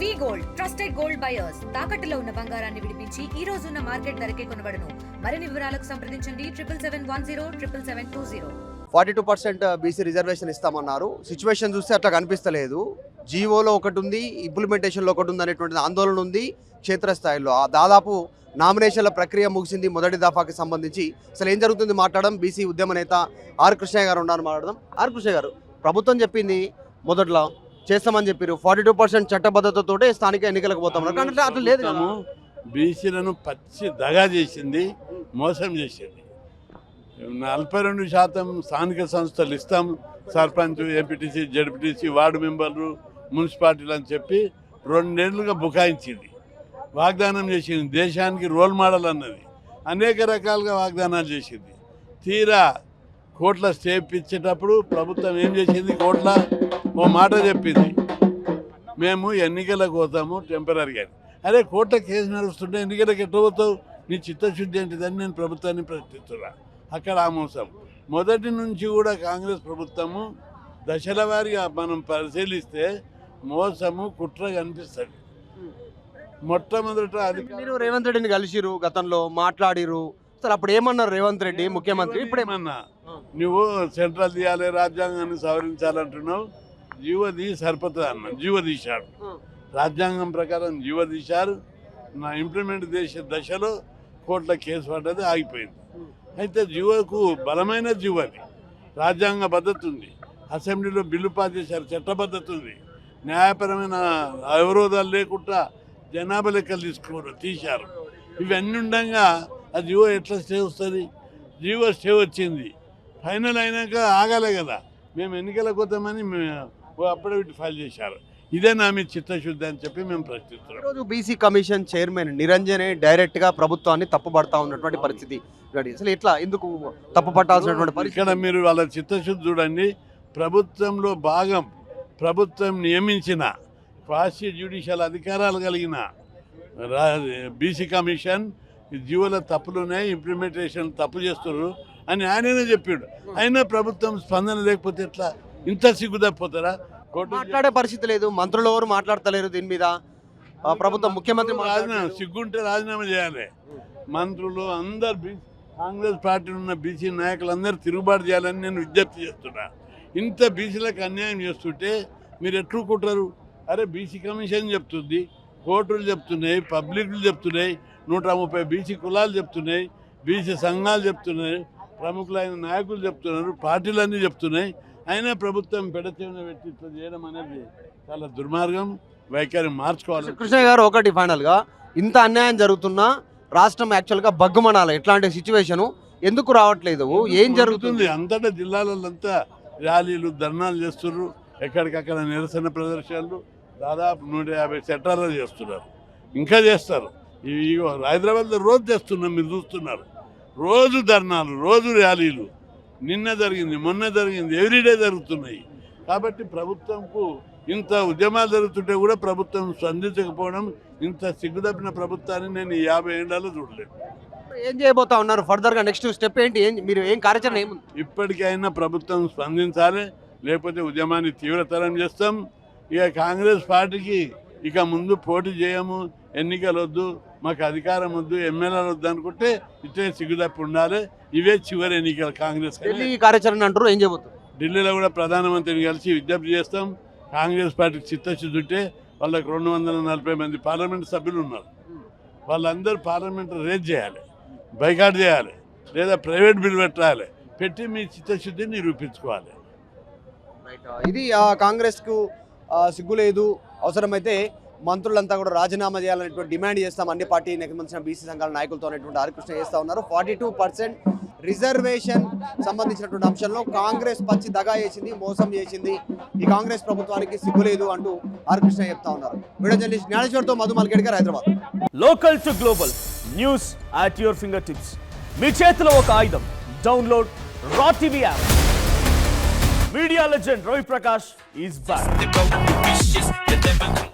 వి gold trusted gold buyers తాకట్టులో ఉన్న బంగారాన్ని విడిపించి ఈ రోజు ఉన్న మార్కెట్ ధరకే కొనబడును. మరిన్ని వివరాలకు సంప్రదించండి 77107720. 42% బీసీ రిజర్వేషన్ ఇస్తామన్నారు. సిచ్యువేషన్ చూస్తే అట్లా కనిపిస్తలేదు. జీవోలో ఒకటి ఉంది, ఇంప్లిమెంటేషన్లో ఒకటి ఉంది అనేటువంటి ఆందోళన ఉంది క్షేత్రస్థాయిలో. దాదాపు నామినేషన్ల ప్రక్రియ ముగిసింది మొదటి దఫాకి సంబంధించి. అసలు ఏం జరుగుతుంది మాట్లాడడం బీసీ ఉద్యమ నేత ఆర్ కృష్ణయ్య గారు ఉన్నారు మాట్లాడడం. ఆర్ కృష్ణయ్య గారు, ప్రభుత్వం చెప్పింది మొదట్లో చేస్తామని చెప్పారు, 42% చట్టబద్ధతతోటే స్థానిక ఎన్నికలకు పోతామన్నారు. కానీ అట్లా లేదు. బీసీలను పచ్చి దగా చేసింది, మోసం చేసింది. 42% స్థానిక సంస్థలు ఇస్తాం, సర్పంచ్, ఎంపీటీసీ, జడ్పీటీసీ, వార్డు మెంబర్లు, మున్సిపాలిటీలు అని చెప్పి 2 ఏళ్లుగా బుకాయించింది. వాగ్దానం చేసింది, దేశానికి రోల్ మోడల్ అన్నది, అనేక రకాలుగా వాగ్దానాలు చేసింది. తీరా కోట్ల స్టే ఇచ్చేటప్పుడు ప్రభుత్వం ఏం చేసింది, కోట్ల ఓ మాట చెప్పింది, మేము ఎన్నికలకు పోతాము టెంపరీగా. అరే కోట్ల కేసు నడుస్తుంటే ఎన్నికలకు ఎట్లా పోతావు, నీ చిత్తశుద్ధి ఏంటిదని నేను ప్రభుత్వాన్ని ప్రశ్నిస్తున్నా. అక్కడ ఆ మోసం మొదటి నుంచి కూడా కాంగ్రెస్ ప్రభుత్వము దశల వారీగా మనం పరిశీలిస్తే మోసము, కుట్ర కనిపిస్తుంది. మొట్టమొదట అది మీరు రేవంత్ రెడ్డిని కలిసిరు, గతంలో మాట్లాడిరు. అసలు అప్పుడు ఏమన్నారు రేవంత్ రెడ్డి ముఖ్యమంత్రి? ఇప్పుడు ఏమన్నా నువ్వు సెంట్రల్ తీయాలి, రాజ్యాంగాన్ని సవరించాలంటున్నావు, జీవోది సరిపోతుంది అన్న. జీవో తీశాడు, రాజ్యాంగం ప్రకారం జీవో తీశారు. నా ఇంప్లిమెంట్ చేసే దశలో కోర్టుల కేసు పడ్డది, ఆగిపోయింది. అయితే జీవోకు బలమైన జీవో, అది రాజ్యాంగ పద్ధతి ఉంది, అసెంబ్లీలో బిల్లు పాస్ చేశారు, చట్టబద్ధత ఉంది, న్యాయపరమైన అవరోధాలు లేకుండా జనాభా లెక్కలు తీశారు. ఇవన్నీ ఉండగా ఆ జీవో ఎట్లా స్టే వస్తుంది? జీవో స్టే వచ్చింది, ఫైనల్ అయినాక ఆగాలే కదా. మేము ఎన్నికలకు పోతామని అఫిడవిట్ ఫైల్ చేశారు. ఇదే నా మీ చిత్తశుద్ధి అని చెప్పి మేము ప్రశ్నిస్తున్నాం. ఈరోజు బీసీ కమిషన్ చైర్మన్ నిరంజనే డైరెక్ట్గా ప్రభుత్వాన్ని తప్పుపడతా ఉన్నటువంటి పరిస్థితి. అసలు ఎట్లా, ఎందుకు తప్పుపట్టాల్సినటువంటి పరిస్థితి? ఇక్కడ మీరు వాళ్ళ చిత్తశుద్ధి చూడండి. ప్రభుత్వంలో భాగం, ప్రభుత్వం నియమించిన క్వాసీ జ్యుడిషియల్ అధికారాలు కలిగిన బీసీ కమిషన్ జీవోల తప్పులున్నాయి, ఇంప్లిమెంటేషన్ తప్పు చేస్తున్నారు అని ఆయననే చెప్పాడు. అయినా ప్రభుత్వం స్పందన లేకపోతే ఎట్లా? ఇంత సిగ్గుదప్పిపోతారా? మాట్లాడే పరిస్థితి లేదు, మంత్రులు ఎవరు మాట్లాడతలేరు దీని మీద. ప్రభుత్వం ముఖ్యమంత్రి సిగ్గుంటే రాజీనామా చేయాలి. మంత్రులు అందరు కాంగ్రెస్ పార్టీలో ఉన్న బీసీ నాయకులందరూ తిరుగుబాటు చేయాలని నేను విజ్ఞప్తి చేస్తున్నా. ఇంత బీసీలకు అన్యాయం చేస్తుంటే మీరు ఎట్లుకుంటారు? అరే బీసీ కమిషన్ చెప్తుంది, కోర్టులు చెప్తున్నాయి, పబ్లిక్లు చెప్తున్నాయి, 130 బీసీ కులాలు చెప్తున్నాయి, బీసీ సంఘాలు చెప్తున్నాయి, ప్రముఖులైన నాయకులు చెప్తున్నారు, పార్టీలన్నీ చెప్తున్నాయి. అయినా ప్రభుత్వం పెడచెవిన పెట్టి ఇట్లా చేయడం అనేది చాలా దుర్మార్గం. వైఖరి మార్చుకోవాలి. కృష్ణ గారు, ఒకటి ఫైనల్గా, ఇంత అన్యాయం జరుగుతున్నా రాష్ట్రం యాక్చువల్గా బగ్గుమనాలి. ఎట్లాంటి సిచ్యువేషను ఎందుకు రావట్లేదు? ఏం జరుగుతుంది? అంతటా జిల్లాలంతా ర్యాలీలు, ధర్నాలు చేస్తున్నారు, ఎక్కడికక్కడ నిరసన ప్రదర్శనలు, దాదాపు 150 చట్టాలు చేస్తున్నారు, ఇంకా చేస్తారు. హైదరాబాద్లో రోజు చేస్తున్నాం, మీరు చూస్తున్నారు. రోజు ధర్నాలు, రోజు ర్యాలీలు, నిన్న జరిగింది, మొన్న జరిగింది, ఎవ్రీడే జరుగుతున్నాయి. కాబట్టి ప్రభుత్వంకు ఇంత ఉద్యమాలు జరుగుతుంటే కూడా ప్రభుత్వం స్పందించకపోవడం, ఇంత సిగ్గుదప్పిన ప్రభుత్వాన్ని నేను 50 ఏళ్లలో చూడలేదు. ఏం చేయబోతా ఉన్నారు ఫర్దర్గా? నెక్స్ట్ స్టెప్ ఏంటి? మీరు ఏం కార్యాచరణ ఏముంది? ఇప్పటికైనా ప్రభుత్వం స్పందించాలి, లేకపోతే ఉద్యమాన్ని తీవ్రతరం చేస్తాం. ఇక కాంగ్రెస్ పార్టీకి ఇక ముందు పోటీ చేయము, ఎన్నికలు వద్దు, మాకు అధికారం వద్దు, ఎమ్మెల్యేలు వద్దు అనుకుంటే ఇట్లే సిగ్గుదప్పి ఉండాలి. ఇవే చివరి ఎన్నికలు కాంగ్రెస్. ఢిల్లీ కార్యాచరణ అంటారు, ఏం చేయబోతుంది? ఢిల్లీలో కూడా ప్రధానమంత్రిని కలిసి విజ్ఞప్తి చేస్తాం. కాంగ్రెస్ పార్టీకి చిత్తశుద్ధి ఉంటే వాళ్ళకి 240 మంది పార్లమెంట్ సభ్యులు ఉన్నారు, వాళ్ళందరూ పార్లమెంట్ రేజ్ చేయాలి, బైకాట్ చేయాలి, లేదా ప్రైవేట్ బిల్ పెట్టాలి, పెట్టి మీ చిత్తశుద్ధిని నిరూపించుకోవాలి. ఇది కాంగ్రెస్కు సిగ్గు లేదు, అవసరమైతే మంత్రులంతా కూడా రాజీనామా చేయాలనేటువంటి డిమాండ్ చేస్తాం అన్ని పార్టీకి సంబంధించిన బీసీ సంఘాల నాయకులతో అనేటువంటి హరికృష్ణ చేస్తూ ఉన్నారు. 42% రిజర్వేషన్ సంబంధించినటువంటి అంశంలో కాంగ్రెస్ పచ్చి దగా చేసింది, మోసం చేసింది, ఈ కాంగ్రెస్ ప్రభుత్వానికి సిగ్గు లేదు అంటూ హరికృష్ణ చెప్తా ఉన్నారు. వీడియో జర్నలిస్ట్ జ్ఞానేశ్వర్తో Madhu Malkedkar, Hyderabad. Local to global news at your finger tips. మీ చేతిలో ఒక ఆయుధం. Download raw TV app. Media legend Ravi Prakash is back.